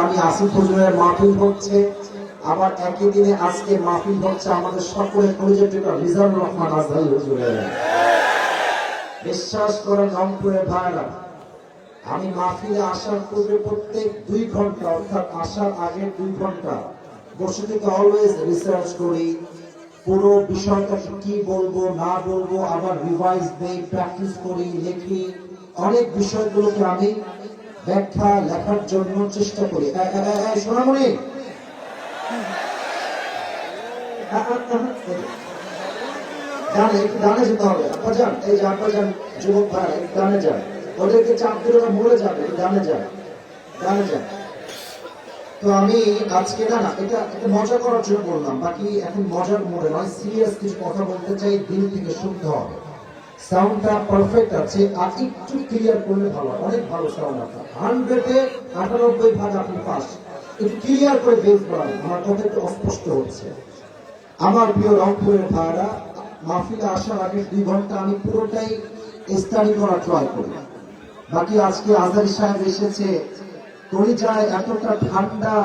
আমি আসিফ হুজুরের মাহফিল হচ্ছে, আবার একই দিনে আজকে মাহফিল হচ্ছে আমাদের সকলের পরিচিত মিজানুর রহমান আজহারী হুজুরের। বিশ্বাস করেন রংপুরের ভাইরা, আমি মাহফিলে আসার পূর্বে প্রত্যেক 2 ঘন্টা অর্থাৎ আসার আগে 2 ঘন্টা বসে থেকে অলওয়েজ রিসার্চ করি, পুরো বিষয়টা কি বলবো না বলবো, আবার রিভাইজ দেই, প্র্যাকটিস করি, লিখি, অনেক বিষয়গুলোকে আমি ব্যাখ্যা লেখার জন্য চেষ্টা করি। সোনামণি গানে একটু গানে যেতে হবে, আব্বাজান এই যে আব্বাজান যুবক ভাই গানে যান, ওদেরকে চাপ দিলে ওরা মরে যাবে, গানে যান গানে যান। তো আমি আজকে না এটা মজা করার জন্য বললাম, বাকি এখন মজার মোড়ে নয়, সিরিয়াস কিছু কথা বলতে চাই, দিল থেকে শুদ্ধ হবে, সাউন্ডটা পারফেক্ট আছে, আর একটু ক্লিয়ার করলে ভালো, অনেক ভালো সাউন্ড আপনার, 100-এ 98 ভাগ আপনি পাস, একটু ক্লিয়ার করে বেস করান, আমার কথা একটু অস্পষ্ট হচ্ছে। আমার প্রিয় রংপুরের ভাইরা, মাহফিলে আসার আগে 2 ঘন্টা আমি পুরোটাই স্টাডি করা ট্রাই করি। বাকি আজকে আজহারী সাহেব এসেছে, কলিজায় এতটা ঠান্ডা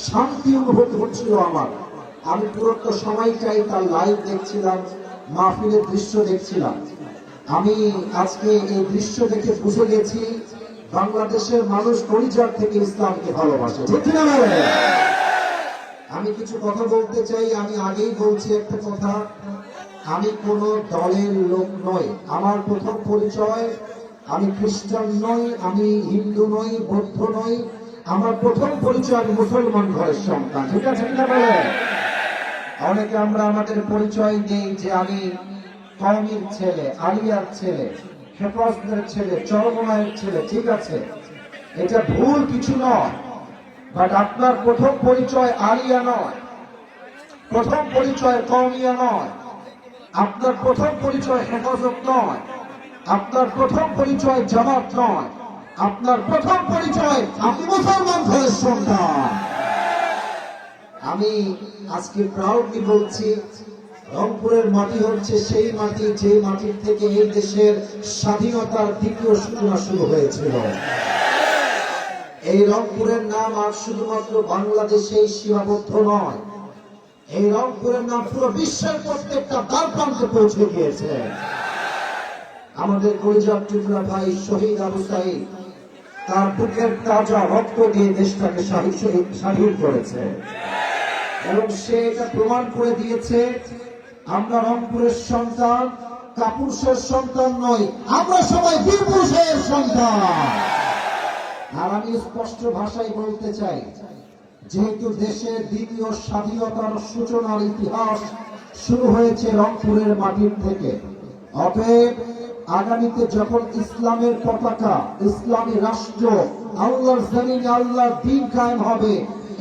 শান্তি অনুভূতি হচ্ছিল আমার, আমি পুরোটা সময়টাই তার লাইভ দেখছিলাম, মাহফিলের দৃশ্য দেখছিলাম। আমি আজকে এই দৃশ্য দেখে বুঝে গেছি বাংলাদেশের মানুষ কলিজার থেকে ইসলামকে ভালোবাসে, ঠিক না? আমি কিছু কথা বলতে চাই, আমি আগেই বলছি একটা কথা, আমি কোন দলের লোক নই, আমার প্রথম পরিচয় আমি খ্রিস্টান নই, আমি হিন্দু নই, বৌদ্ধ নই, আমার প্রথম পরিচয় আমি মুসলমান ঘরের সন্তান, ঠিক আছে কিনা বলেন? অনেকে আমরা আমাদের পরিচয় দিই যে আমি কওমির ছেলে, আলিয়ার ছেলে, হেফাজতের ছেলে, চরমনায়ের ছেলে, ঠিক আছে, এটা ভুল কিছু নয়, বাট আপনার প্রথম পরিচয় আলিয়া নয়, প্রথম পরিচয় কওমিয়া নয়, আপনার প্রথম পরিচয় হেফাজত নয়, আপনার প্রথম পরিচয় জামাত নয়, আপনার প্রথম পরিচয় আপনি মুসলমান ঘরের সন্তান। আমি আজকে প্রাউডলি বলছি, রংপুরের মাটি হচ্ছে সেই মাটি যে মাটির থেকে এই দেশের স্বাধীনতার দ্বিতীয় সূচনা শুরু হয়েছিল। এই রংপুরের নাম আজ শুধুমাত্র বাংলাদেশেই সীমাবদ্ধ নয়, এই রংপুরের নাম পুরো বিশ্বের প্রত্যেকটা দ্বার প্রান্তে পৌঁছে গিয়েছে। আমাদের কলিজার টুকরা ভাই শহীদ আবু সাঈদ তার বুকের তাজা রক্ত দিয়ে দেশটাকে স্বাধীন করেছে, এবং সে এটা প্রমাণ করে দিয়েছে আমরা রংপুরের সন্তান, কাপুরুষের সন্তান নই, আমরা সবাই বীরপুরুষের সন্তান। আর আমি স্পষ্ট ভাষায় বলতে চাই, যেহেতু দেশের দ্বিতীয় স্বাধীনতার সূচনার ইতিহাস শুরু হয়েছে রংপুরের মাটির থেকে, অতএব আগামীতে যখন ইসলামের পতাকা, ইসলামী রাষ্ট্র, আল্লাহর জমিনে আল্লাহর দ্বীন কায়েম হবে,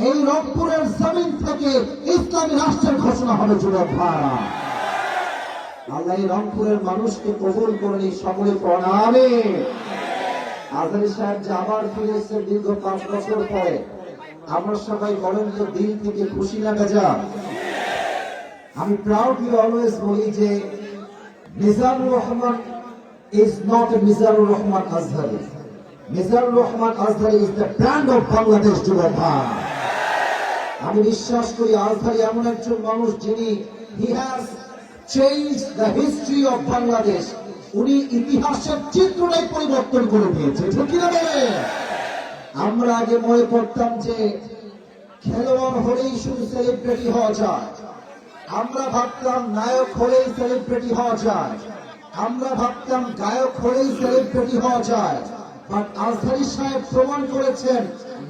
এই রংপুরের জমিন থেকে ইসলামী রাষ্ট্রের ঘোষণা হবে। যুবক ভাইরা, আল্লাহ এই রংপুরের মানুষকে কবুল করেনি, সকলে পড়েন আমিন। আজহারী সাহেব যে আবার ফিরে এসেছে দীর্ঘ 5 বছর পরে, আমরা সবাই বলেন তো দিল থেকে খুশি লাগা যায়। আমি প্রাউডলি অলওয়েজ বলি যে Mizanur Rahman is not a Mizanur Rahman Azhari. Mizanur Rahman Azhari is the brand of Bangladesh. যুবক ভাই, আমি বিশ্বাস করি আজহারী এমন একজন মানুষ যিনি he has changed the history of Bangladesh. উনি ইতিহাসের চিত্রটাই পরিবর্তন করে দিয়েছে, ঠিক কি না বলেন? আমরা আগে মনে করতাম যে খেলোয়াড় হলেই শুধু সেলিব্রিটি হওয়া যায়, আমরা ভাবতাম নায়ক হলেই সেলিব্রিটি হওয়া যায়, আমরা ভাবতাম গায়ক হলেই সেলিব্রিটি হওয়া যায়, বাট আজহারী সাহেব প্রমাণ করেছেন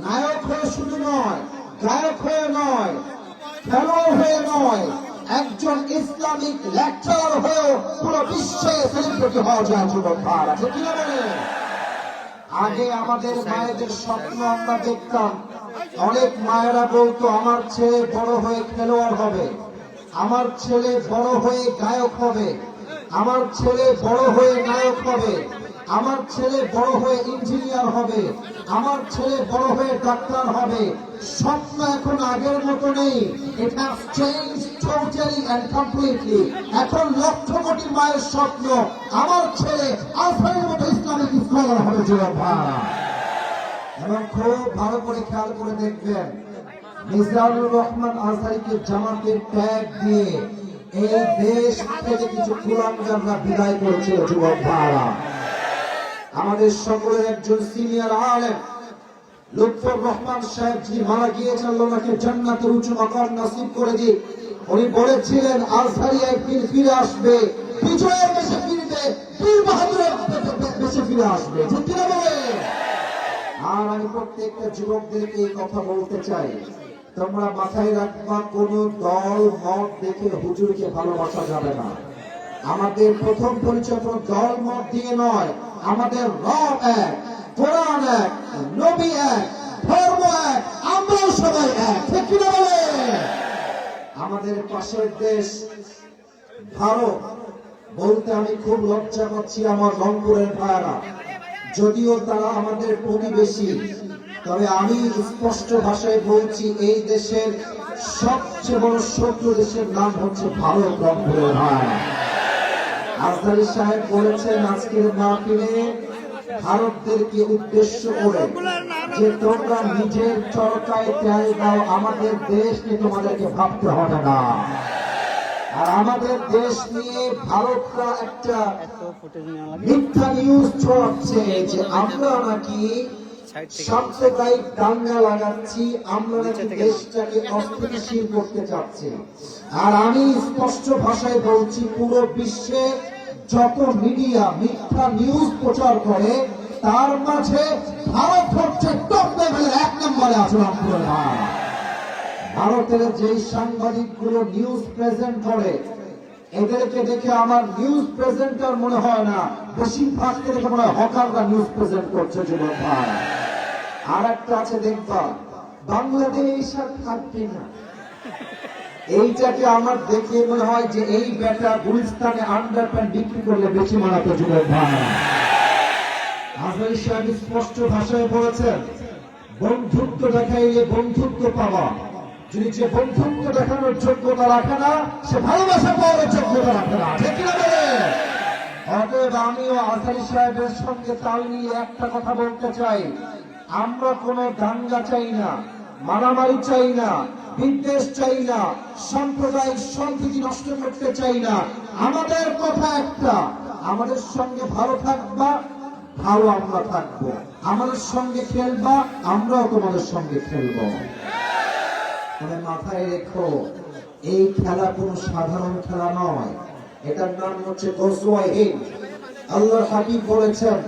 নায়ক হয়ে শুধু নয়, গায়ক হয়ে নয়, খেলোয়াড় হয়ে নয়, একজন ইসলামিক লেকচারার হয়েও পুরো বিশ্বে সেলিব্রিটি হওয়া যায়। যুবক ভাইরা, ঠিক কিনা বলেন? আগে আমাদের মায়েদের স্বপ্ন আমরা দেখতাম, অনেক মায়েরা বলতো আমার ছেলে বড় হয়ে খেলোয়াড় হবে, আমার ছেলে বড় হয়ে গায়ক হবে, আমার ছেলে বড় হয়ে নায়ক হবে, আমার ছেলে বড় হয়ে ইঞ্জিনিয়ার হবে, আমার ছেলে বড় হয়ে ডাক্তার হবে। স্বপ্ন এখন আগের মতো নেই, it has changed totally and completely. এখন লক্ষ কোটি মায়ের স্বপ্ন আমার ছেলে আজহারীর মতো ইসলামিক স্কলার হবে। যুবক ভাই, এবং খুব ভালো করে খেয়াল করে দেখবেন, মিজানুর রহমান আজহারীকে জামাতের ট্যাগ দিয়ে এই দেশ থেকে কিছু কুলাঙ্গাররা বিদায় করেছিল। যুবক ভাইরা, আমাদের সকলের একজন সিনিয়র আলেম লুৎফর রহমান সাহেব যিনি মারা গিয়েছেন, আল্লাহ ওনাকে জান্নাতের উঁচু মাকাম নসিব করে দিক। উনি বলেছিলেন আজহারী একদিন ফিরে আসবে, বিজয়ের বেশে ফিরবে, বীর বাহাদুরের বেশে ফিরে আসবে। ঠিক কিনা বলে? আর আমি প্রত্যেকটা যুবকদেরকে এই কথা বলতে চাই, তোমরা মাথায় রাখবা, কোন দল মত দেখে হুজুরকে ভালোবাসা যাবে না। আমাদের প্রথম পরিচয় কোন দল মত দিয়ে নয়, আমাদের রব এক, কোরআন এক, নবী এক, ধর্ম এক, আমরাও সবাই এক। ঠিক কিনা বলে? আমাদের পাশের দেশ ভারত বলতে আমি খুব লজ্জা পাচ্ছি, আমার রংপুরের ভাইরা, যদিও তারা আমাদের প্রতিবেশী, তবে আমি স্পষ্ট ভাষায় বলছি, এই দেশের সবচেয়ে বড় শত্রু দেশের নাম হচ্ছে ভারত। রংপুরের ভাইরা, আজহারী সাহেব বলেছেন আজকের মাহফিলে ভারতদেরকে উদ্দেশ্য করে যে তোমরা নিজের চরকায় তেল দাও, আমাদের দেশ নিয়ে তোমাদেরকে ভাবতে হবে না। আর আমাদের দেশ নিয়ে ভারতরা একটা মিথ্যা নিউজ ছড়াচ্ছে যে আমরা নাকি সাম্প্রদায়িক দাঙ্গা লাগাচ্ছি, আমরা নাকি দেশটাকে অস্থিতিশীল করতে চাচ্ছি। আর আমি স্পষ্ট ভাষায় বলছি, পুরো বিশ্বে যত মিডিয়া মিথ্যা নিউজ প্রচার করে তার মাঝে ভারত হচ্ছে টপ লেভেলের 1 নম্বরে আছে। ভারতের যেই সাংবাদিকগুলো নিউজ প্রেজেন্ট করে, এদেরকে দেখে আমার নিউজ প্রেজেন্টার মনে হয় না, বেশিরভাগ দেখে মনে হয় হকাররা নিউজ প্রেজেন্ট করছে। যুবক ভাই, আর একটা আছে দেখবা, বাংলাদেশ আর থাকবে না। এইটাকে আমার দেখে মনে হয় যে এই বেটা গুলিস্তানে আন্ডারপ্যান্ট বিক্রি করলে বেশি মানাতো। যুবক ভাই, আজহারী সাহেব স্পষ্ট ভাষায় বলেছেন, বন্ধুত্ব দেখাইলে বন্ধুত্ব পাওয়া, যদি যে বন্ধুত্ব দেখানোর যোগ্যতা রাখে না, সে ভালোবাসা পাওয়ার যোগ্যতা রাখে না। ঠিক কিনা বলে? অতএব আমিও আজহারী সাহেবের সঙ্গে তাল নিয়ে একটা কথা বলতে চাই, আমরা কোনো দাঙ্গা চাই না, মারামারি চাই না, বিদ্বেষ চাই না, সাম্প্রদায়িক সম্প্রীতি নষ্ট করতে চাই না। আমাদের কথা একটা, আমাদের সঙ্গে ভালো থাকবা, ভালো আমরা থাকবো, আমাদের সঙ্গে খেলবা, আমরাও তোমাদের সঙ্গে খেলবো। তবে মাথায় রেখো, এই খেলা কোনো সাধারণ খেলা নয়, এটার নাম হচ্ছে গজওয়ায়ে হিন্দ। আল্লাহর হাবিব বলেছেন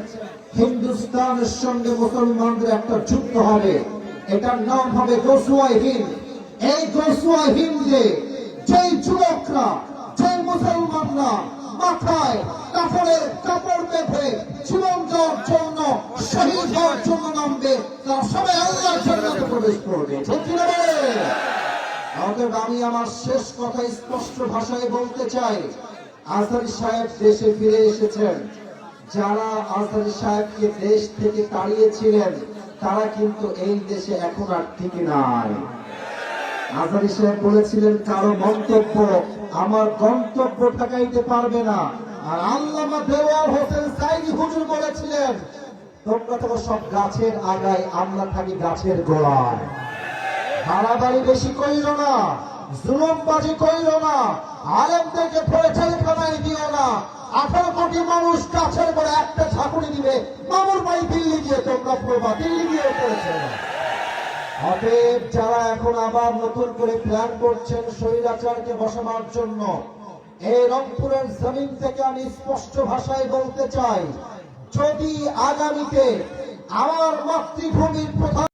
হিন্দুস্তানের সঙ্গে মুসলমানদের একটা যুদ্ধ হবে, এটার নাম হবে গজওয়ায়ে হিন্দ। এই গজওয়ায়ে হিন্দে যেই যুবকরা, যেই মুসলমানরা মাথায় কাপড়ের কাপড় বেঁধে জীবন দেওয়ার জন্য, শহীদ হওয়ার জন্য নামবে, তারা সবাই আল্লাহর জান্নাতে প্রবেশ করবে। ঠিক কিনা বলে? অতএব আমি আমার শেষ কথা স্পষ্ট ভাষায় বলতে চাই, আজহারী সাহেব দেশে ফিরে এসেছেন। যারা আজহারী সাহেবকে দেশ থেকে তাড়িয়েছিলেন তারা কিন্তু এই দেশে এখন আর টিকে নাই। আজহারী সাহেব বলেছিলেন, কারো মন্তব্য আমার গন্তব্য ঠেকাইতে পারবে না। আর আল্লামা দেওয়ার হোসেন সাইদি হুজুর বলেছিলেন, তোমরা তো সব গাছের আগায়, আমরা থাকি গাছের গোড়ায়। বাড়াবাড়ি বেশি কইল না, জুলুমবাজি কইল না, আলেমদেরকে ধরে জেলখানায় দিও না। 18 কোটি মানুষ গাছের গোড়ায় একটা ঝাঁকুনি দিবে, মামুর বাড়ি দিল্লি গিয়ে তোমরা প্রভা দিল্লি গিয়ে করেছে। অতএব যারা এখন আবার নতুন করে প্ল্যান করছেন স্বৈরাচারকে বসানোর জন্য, এই রংপুরের জমিন থেকে আমি স্পষ্ট ভাষায় বলতে চাই, যদি আগামীতে আমার মাতৃভূমির প্রধান